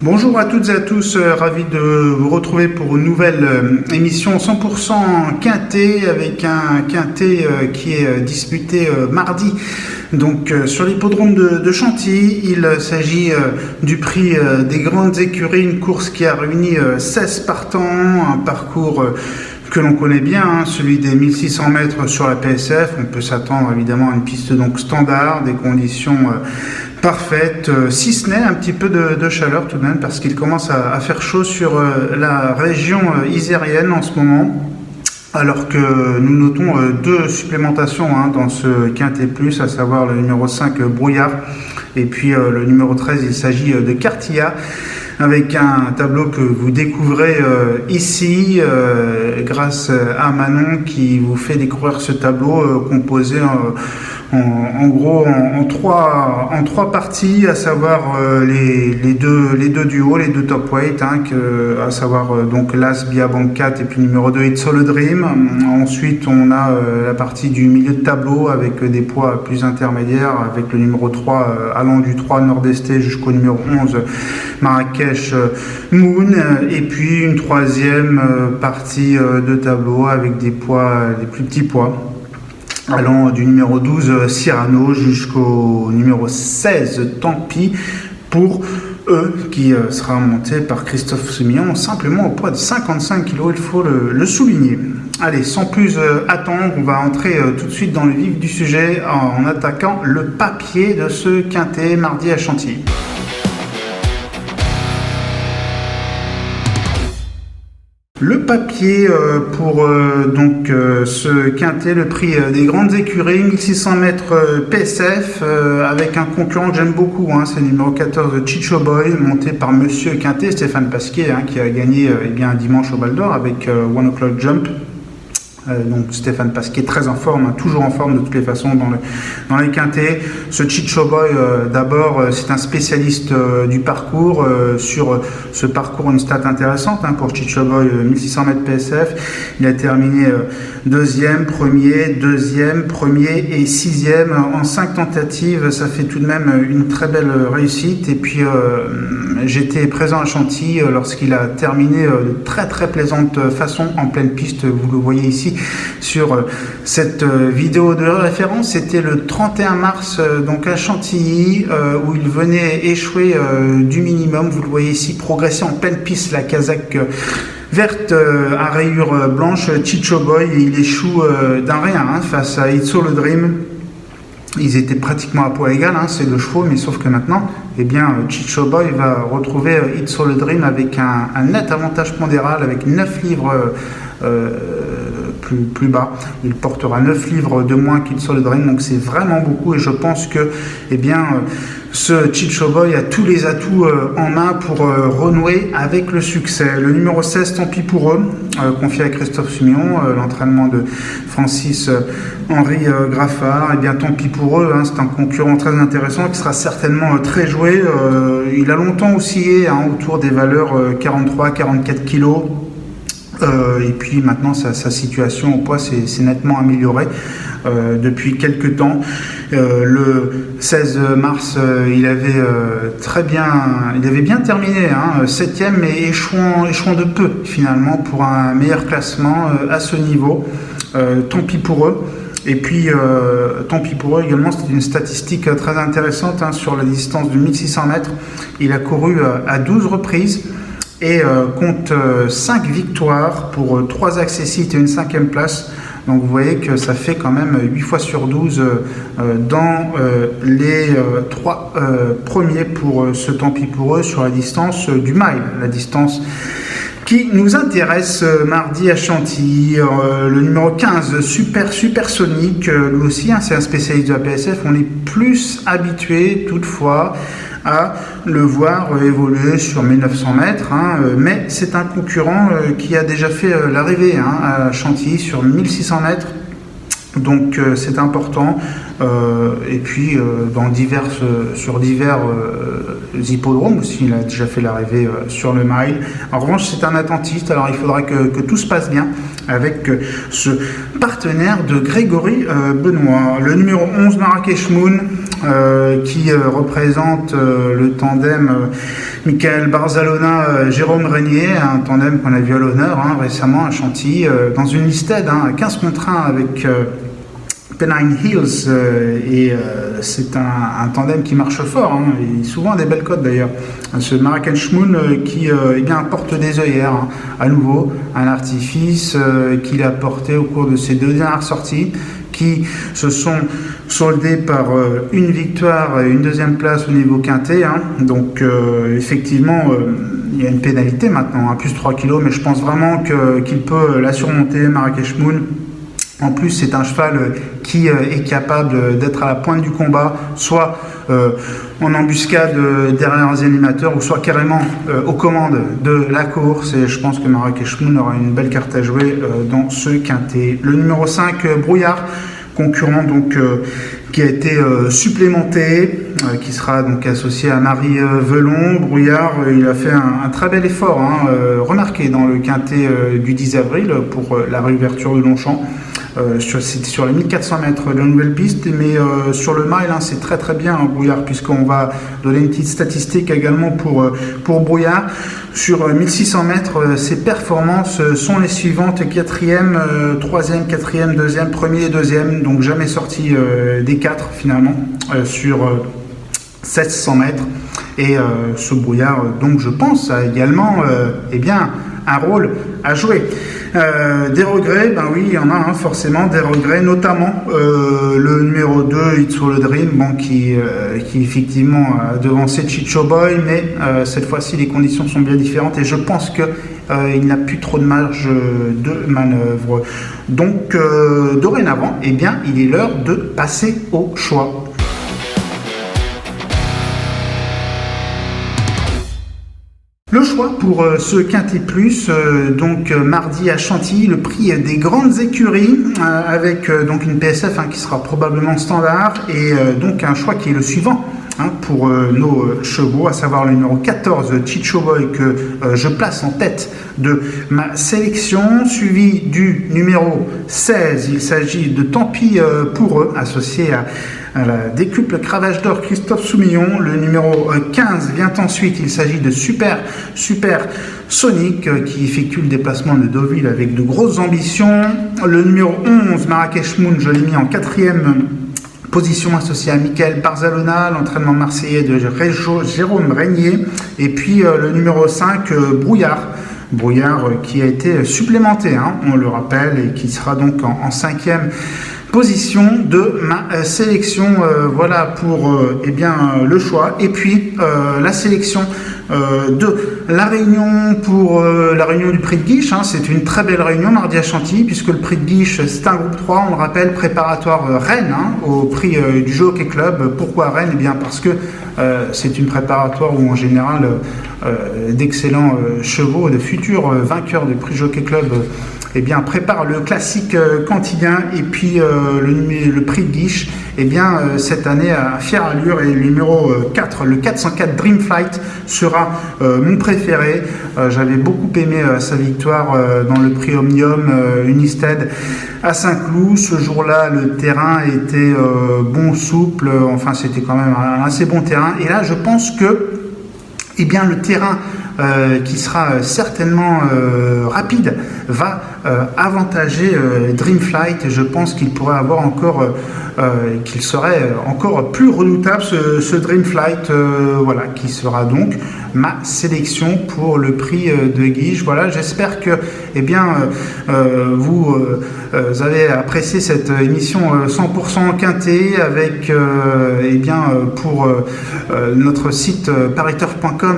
Bonjour à toutes et à tous, ravi de vous retrouver pour une nouvelle émission 100% quintet avec un quintet qui est disputé mardi donc sur l'hippodrome de Chantilly. Il s'agit du prix des grandes écuries, une course qui a réuni 16 partants, un parcours que l'on connaît bien, celui des 1600 mètres sur la PSF. On peut s'attendre évidemment à une piste donc standard, des conditions parfaite, si ce n'est un petit peu de chaleur tout de même, parce qu'il commence à faire chaud sur la région isérienne en ce moment, alors que nous notons deux supplémentations dans ce Quintet Plus, à savoir le numéro 5 Brouillard, et puis le numéro 13, il s'agit de Cartilla, avec un tableau que vous découvrez ici grâce à Manon qui vous fait découvrir ce tableau composé en gros en trois parties, à savoir les deux duos, les deux top weight, à savoir donc l'As Biabancat et puis numéro 2 It's All a Dream. Ensuite on a la partie du milieu de tableau avec des poids plus intermédiaires, avec le numéro 3 allant du 3 nord-esté jusqu'au numéro 11 Marrakech Moon, et puis une troisième partie de tableau avec des plus petits poids allant du numéro 12 Cyrano jusqu'au numéro 16 Tant pis pour eux, qui sera monté par Christophe Semillon simplement au poids de 55 kg, il faut le souligner. Allez, sans plus attendre, on va entrer tout de suite dans le vif du sujet en attaquant le papier de ce quintet mardi à Chantilly. Le papier pour ce quintet, le prix des grandes écuries, 1600 mètres PSF, avec un concurrent que j'aime beaucoup, c'est le numéro 14 Chicho Boy, monté par Monsieur Quintet, Stéphane Pasquier, qui a gagné dimanche au Val d'Or avec One O'Clock Jump. Donc Stéphane Pasquier très en forme, toujours en forme de toutes les façons dans les quintets. Ce Chicho Boy, d'abord, c'est un spécialiste du parcours. Sur ce parcours, une stat intéressante pour Chicho Boy, 1600 mètres PSF. Il a terminé deuxième, premier et sixième en 5 tentatives. Ça fait tout de même une très belle réussite. Et puis j'étais présent à Chantilly lorsqu'il a terminé de très très plaisante façon en pleine piste. Vous le voyez ici sur cette vidéo de référence. C'était le 31 mars donc à Chantilly, où il venait échouer du minimum. Vous le voyez ici progresser en pleine piste, la casaque verte à rayures blanches, Chicho Boy, et il échoue d'un rien face à It's All a Dream. Ils étaient pratiquement à poids égal, ces deux chevaux, mais sauf que maintenant, Chicho Boy va retrouver It's All a Dream avec un net avantage pondéral, avec 9 livres plus bas. Il portera 9 livres de moins qu'It's All a Dream, donc c'est vraiment beaucoup, et je pense que ce Chicho Boy a tous les atouts en main pour renouer avec le succès. Le numéro 16, Tant pis pour eux, confié à Christophe Semillon, l'entraînement de Francis-Henri Graffard. Tant pis pour eux, c'est un concurrent très intéressant qui sera certainement très joué. Il a longtemps oscillé autour des valeurs 43-44 kg. Et puis maintenant sa situation au poids s'est nettement améliorée depuis quelques temps. Le 16 mars, il avait bien terminé, 7e, mais échouant de peu finalement pour un meilleur classement à ce niveau. Tant pis pour eux. Et puis, tant pis pour eux également, c'était une statistique très intéressante sur la distance de 1600 mètres. Il a couru à 12 reprises et compte 5 victoires pour 3 accessites et une 5e place. Donc vous voyez que ça fait quand même 8 fois sur 12 dans les 3 premiers pour ce Tant pis pour eux sur la distance du mile, la distance qui nous intéresse mardi à Chantilly. Le numéro 15, Supersonic, lui aussi, c'est un spécialiste de la PSF. On est plus habitué toutefois à le voir évoluer sur 1900 mètres, mais c'est un concurrent qui a déjà fait l'arrivée à Chantilly sur 1600 mètres. Donc c'est important et puis sur divers hippodromes aussi. Il a déjà fait l'arrivée sur le mile. En revanche, c'est un attentiste, alors il faudra que tout se passe bien avec ce partenaire de Grégory Benoît. Le numéro 11, Marrakech Moon, qui représente le tandem Michael Barzalona, Jérôme Régnier, un tandem qu'on a vu à l'honneur récemment à Chantilly, dans une listed à 15 contre 1 avec Pennine Hills, et c'est un tandem qui marche fort, et souvent des belles cotes d'ailleurs. Ce Marrakech Moon qui porte des œillères, à nouveau un artifice qu'il a porté au cours de ses 2 dernières sorties, qui se sont soldés par une victoire et une 2e place au niveau quintet. Donc effectivement, il y a une pénalité maintenant, plus 3 kilos, mais je pense vraiment qu'il peut la surmonter, Marrakech Moon. En plus, c'est un cheval qui est capable d'être à la pointe du combat, soit en embuscade derrière les animateurs, ou soit carrément aux commandes de la course. Et je pense que Marrakech Moon aura une belle carte à jouer dans ce quintet. Le numéro 5, Brouillard, concurrent donc qui a été supplémenté, qui sera donc associé à Marie Velon. Brouillard, il a fait un très bel effort, remarqué dans le quintet du 10 avril pour la réouverture de Longchamp. C'était sur les 1400 mètres de la nouvelle piste, mais sur le mile, c'est très très bien Brouillard, puisqu'on va donner une petite statistique également pour Brouillard. Sur 1600 mètres, ses performances sont les suivantes: 4e, 3e, 4e, 2e, 1er et 2e, donc jamais sorti des 4 finalement sur 700 mètres. Et ce Brouillard, donc je pense, a également un rôle à jouer. Des regrets, oui, il y en a forcément des regrets, notamment le numéro 2, It's All a Dream, qui effectivement a devancé Chicho Boy, mais cette fois-ci les conditions sont bien différentes et je pense que il n'a plus trop de marge de manœuvre. Donc dorénavant, il est l'heure de passer au choix. Le choix pour ce Quintet Plus, donc mardi à Chantilly, le prix des grandes écuries, avec donc une PSF qui sera probablement standard, et donc un choix qui est le suivant pour nos chevaux, à savoir le numéro 14, Chicho Boy, que je place en tête de ma sélection, suivi du numéro 16, il s'agit de Tant pis pour eux, associé à la décuple Cravache d'Or Christophe Soumillon. Le numéro 15 vient ensuite, il s'agit de Super Sonic, qui effectue le déplacement de Deauville avec de grosses ambitions. Le numéro 11, Marrakech Moon, je l'ai mis en 4e position, associé à Michael Barzalona, l'entraînement marseillais de Jérôme Régnier. Et puis le numéro 5, Brouillard qui a été supplémenté, on le rappelle, et qui sera donc en 5e position de ma sélection. Voilà pour le choix. Et puis la sélection de la Réunion pour la réunion du prix de Guiche. C'est une très belle réunion mardi à Chantilly, puisque le prix de Guiche, c'est un groupe 3, on le rappelle, préparatoire Rennes, au prix du Jockey Club. Pourquoi Rennes ? Parce que c'est une préparatoire où en général d'excellents chevaux, de futurs vainqueurs du prix Jockey Club prépare le classique cantilien. Et puis le prix de Guiche, cette année à fière allure, et le numéro 4, le 404 Dreamflight, sera mon préféré. J'avais beaucoup aimé sa victoire dans le prix Omnium Unisted à Saint-Cloud. Ce jour-là, le terrain était bon, souple, c'était quand même un assez bon terrain. Et là, je pense que le terrain qui sera certainement rapide va avantager Dreamflight, et je pense qu'il pourrait avoir encore qu'il serait encore plus redoutable ce Dreamflight, qui sera donc ma sélection pour le prix de Guiche. Voilà, j'espère que vous avez apprécié cette émission 100% quintet avec pour notre site pariturf.com,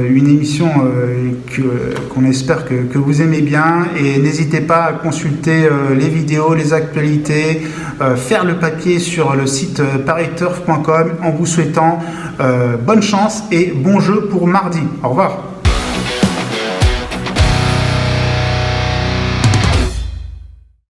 une émission qu'on espère que vous aimez bien, et n'hésitez pas à consulter les vidéos, les actualités, faire le papier sur le site pariturf.com, en vous souhaitant bonne chance et bon jeu pour mardi. Au revoir.